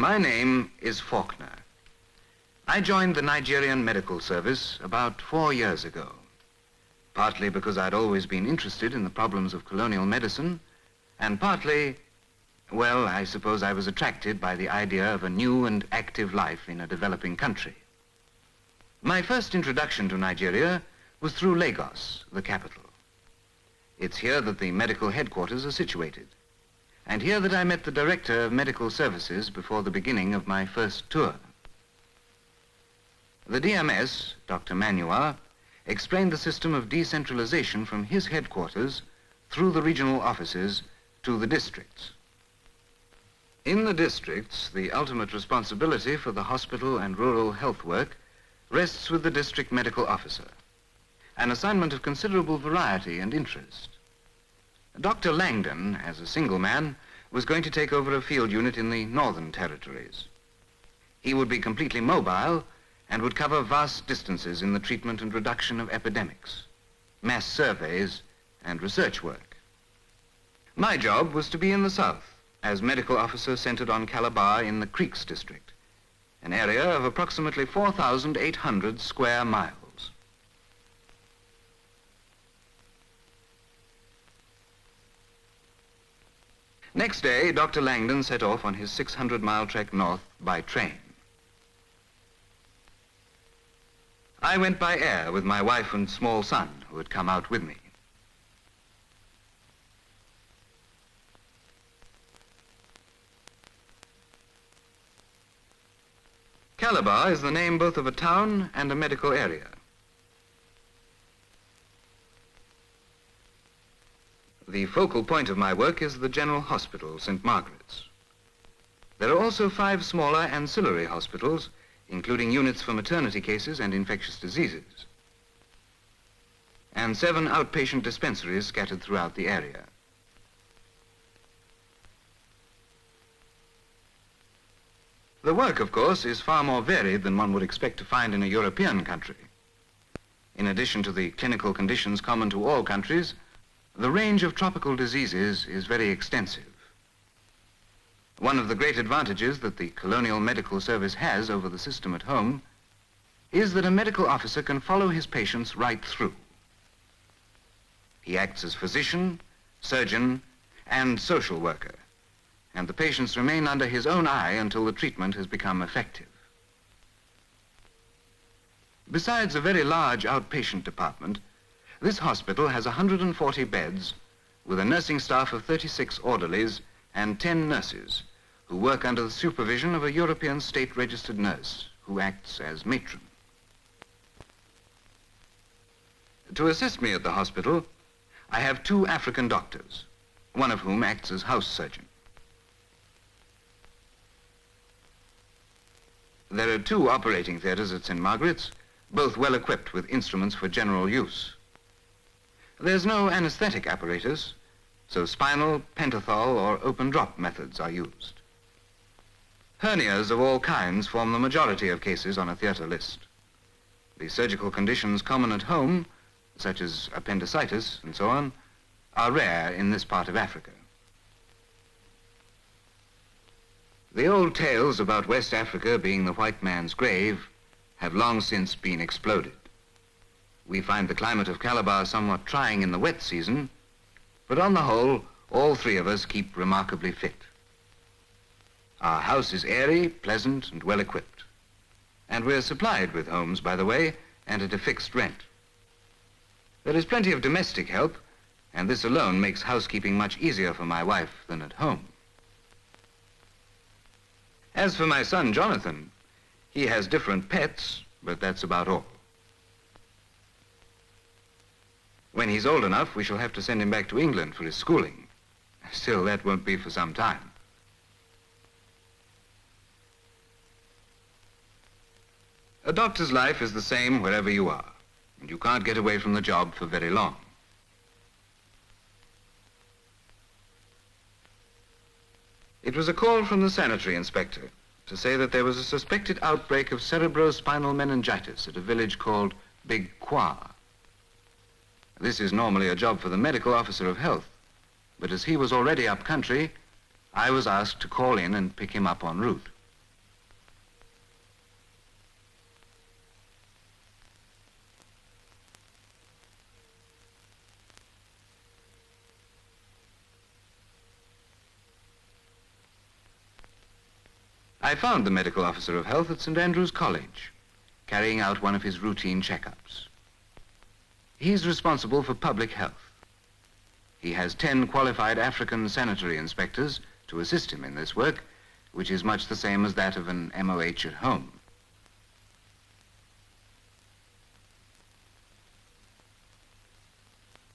My name is Faulkner. I joined the Nigerian Medical Service about 4 years ago, partly because I'd always been interested in the problems of colonial medicine, and partly, well, I suppose I was attracted by the idea of a new and active life in a developing country. My first introduction to Nigeria was through Lagos, the capital. It's here that the medical headquarters are situated, and here that I met the Director of Medical Services before the beginning of my first tour. The DMS, Dr. Manua, explained the system of decentralization from his headquarters through the regional offices to the districts. In the districts, the ultimate responsibility for the hospital and rural health work rests with the district medical officer, an assignment of considerable variety and interest. Dr. Langdon, as a single man, was going to take over a field unit in the Northern Territories. He would be completely mobile and would cover vast distances in the treatment and reduction of epidemics, mass surveys, and research work. My job was to be in the south, as medical officer centered on Calabar in the Creeks district, an area of approximately 4,800 square miles. Next day, Dr. Langdon set off on his 600-mile trek north by train. I went by air with my wife and small son, who had come out with me. Calabar is the name both of a town and a medical area. The focal point of my work is the General Hospital, St. Margaret's. There are also 5 smaller ancillary hospitals, including units for maternity cases and infectious diseases, and 7 outpatient dispensaries scattered throughout the area. The work, of course, is far more varied than one would expect to find in a European country. In addition to the clinical conditions common to all countries, the range of tropical diseases is very extensive. One of the great advantages that the Colonial Medical Service has over the system at home is that a medical officer can follow his patients right through. He acts as physician, surgeon, and social worker, and the patients remain under his own eye until the treatment has become effective. Besides a very large outpatient department, this hospital has 140 beds with a nursing staff of 36 orderlies and 10 nurses who work under the supervision of a European state-registered nurse who acts as matron. To assist me at the hospital, I have 2 African doctors, one of whom acts as house surgeon. There are 2 operating theaters at St. Margaret's, both well equipped with instruments for general use. There's no anesthetic apparatus, so spinal, pentothal, or open drop methods are used. Hernias of all kinds form the majority of cases on a theater list. The surgical conditions common at home, such as appendicitis and so on, are rare in this part of Africa. The old tales about West Africa being the white man's grave have long since been exploded. We find the climate of Calabar somewhat trying in the wet season, but on the whole, all 3 of us keep remarkably fit. Our house is airy, pleasant, and well equipped. And we're supplied with homes, by the way, and at a fixed rent. There is plenty of domestic help, and this alone makes housekeeping much easier for my wife than at home. As for my son, Jonathan, he has different pets, but that's about all. When he's old enough, we shall have to send him back to England for his schooling. Still, that won't be for some time. A doctor's life is the same wherever you are, and you can't get away from the job for very long. It was a call from the sanitary inspector to say that there was a suspected outbreak of cerebrospinal meningitis at a village called Big Kwa. This is normally a job for the medical officer of health, but as he was already up country, I was asked to call in and pick him up en route. I found the medical officer of health at St. Andrew's College, carrying out one of his routine checkups. He's responsible for public health. He has 10 qualified African sanitary inspectors to assist him in this work, which is much the same as that of an MOH at home.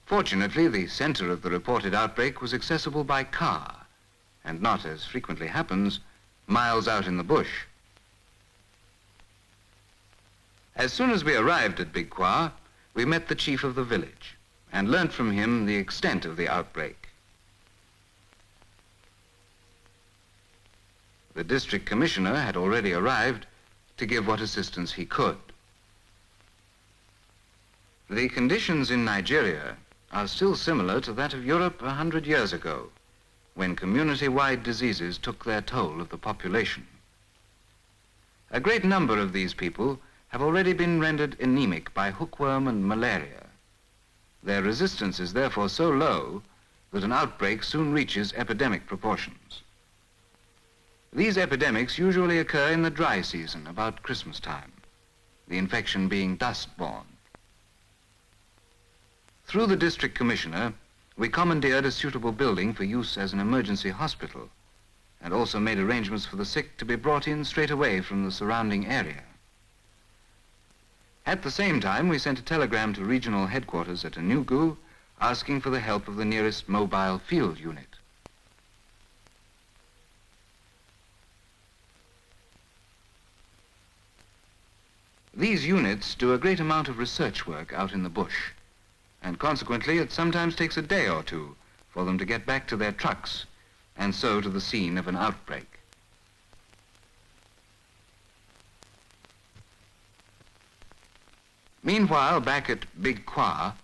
Fortunately, the center of the reported outbreak was accessible by car, and not, as frequently happens, miles out in the bush. As soon as we arrived at Big Kwa, we met the chief of the village and learnt from him the extent of the outbreak. The district commissioner had already arrived to give what assistance he could. The conditions in Nigeria are still similar to that of Europe 100 years ago, when community-wide diseases took their toll of the population. A great number of these people have already been rendered anemic by hookworm and malaria. Their resistance is therefore so low that an outbreak soon reaches epidemic proportions. These epidemics usually occur in the dry season, about Christmas time, the infection being dust-borne. Through the district commissioner, we commandeered a suitable building for use as an emergency hospital, and also made arrangements for the sick to be brought in straight away from the surrounding area. At the same time, we sent a telegram to regional headquarters at Enugu, asking for the help of the nearest mobile field unit. These units do a great amount of research work out in the bush, and consequently it sometimes takes a day or two for them to get back to their trucks and so to the scene of an outbreak. Meanwhile, back at Big Kwa,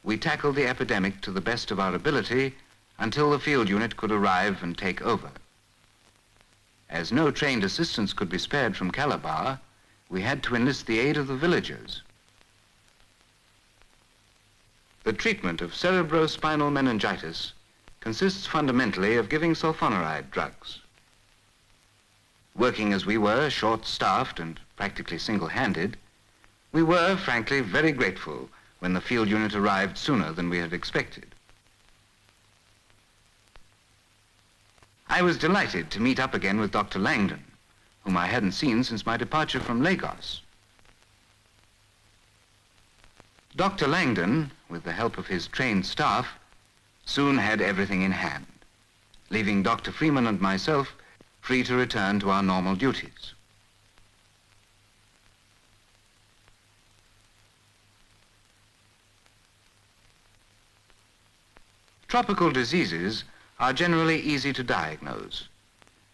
we tackled the epidemic to the best of our ability until the field unit could arrive and take over. As no trained assistance could be spared from Calabar, we had to enlist the aid of the villagers. The treatment of cerebrospinal meningitis consists fundamentally of giving sulfonaride drugs. Working as we were, short-staffed and practically single-handed, we were, frankly, very grateful when the field unit arrived sooner than we had expected. I was delighted to meet up again with Dr. Langdon, whom I hadn't seen since my departure from Lagos. Dr. Langdon, with the help of his trained staff, soon had everything in hand, leaving Dr. Freeman and myself free to return to our normal duties. Tropical diseases are generally easy to diagnose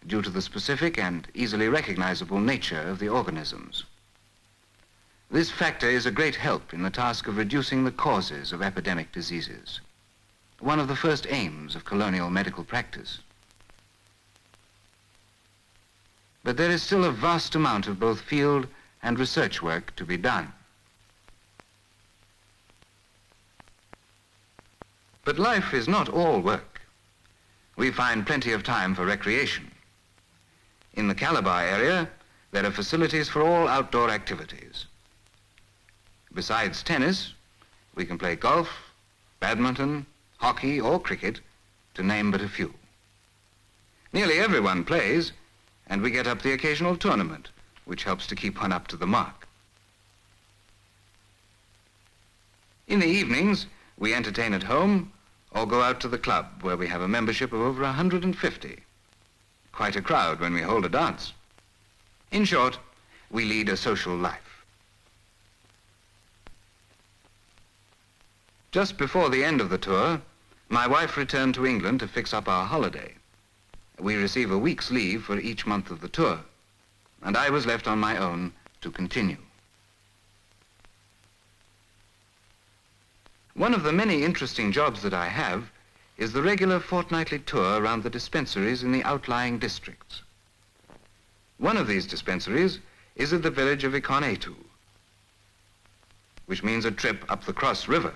due to the specific and easily recognizable nature of the organisms. This factor is a great help in the task of reducing the causes of epidemic diseases, one of the first aims of colonial medical practice. But there is still a vast amount of both field and research work to be done. But life is not all work. We find plenty of time for recreation. In the Calabar area, there are facilities for all outdoor activities. Besides tennis, we can play golf, badminton, hockey, or cricket, to name but a few. Nearly everyone plays, and we get up the occasional tournament, which helps to keep one up to the mark. In the evenings, we entertain at home or go out to the club, where we have a membership of over 150. Quite a crowd when we hold a dance. In short, we lead a social life. Just before the end of the tour, my wife returned to England to fix up our holiday. We receive a week's leave for each month of the tour, and I was left on my own to continue. One of the many interesting jobs that I have is the regular fortnightly tour around the dispensaries in the outlying districts. One of these dispensaries is at the village of Ikonetu, which means a trip up the Cross River.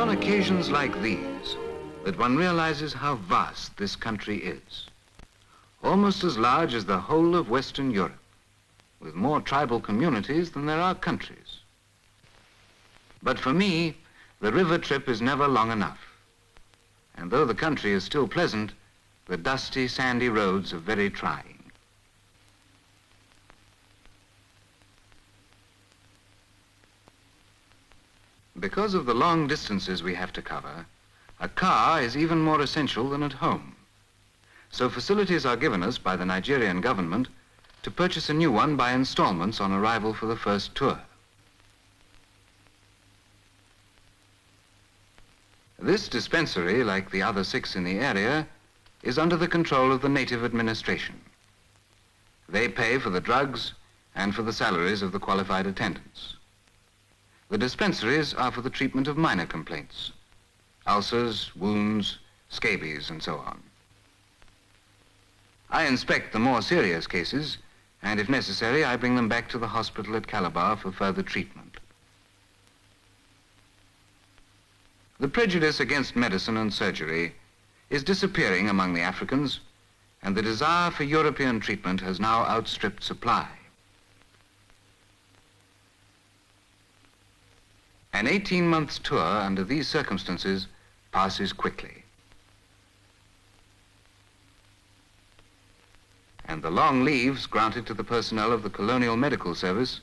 on occasions like these that one realizes how vast this country is. Almost as large as the whole of Western Europe, with more tribal communities than there are countries. But for me, the river trip is never long enough. And though the country is still pleasant, the dusty, sandy roads are very trying. Because of the long distances we have to cover, a car is even more essential than at home. So facilities are given us by the Nigerian government to purchase a new one by installments on arrival for the first tour. This dispensary, like the other 6 in the area, is under the control of the native administration. They pay for the drugs and for the salaries of the qualified attendants. The dispensaries are for the treatment of minor complaints, ulcers, wounds, scabies, and so on. I inspect the more serious cases, and if necessary, I bring them back to the hospital at Calabar for further treatment. The prejudice against medicine and surgery is disappearing among the Africans, and the desire for European treatment has now outstripped supply. An 18-month tour under these circumstances passes quickly. And the long leaves granted to the personnel of the Colonial Medical Service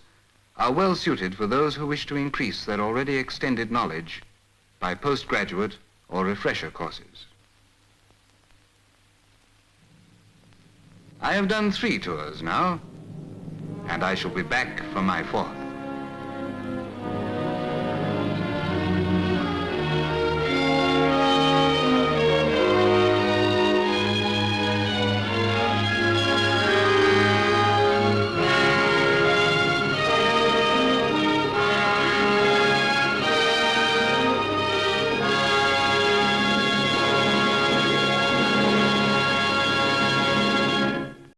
are well suited for those who wish to increase their already extended knowledge by postgraduate or refresher courses. I have done 3 tours now, and I shall be back for my 4th.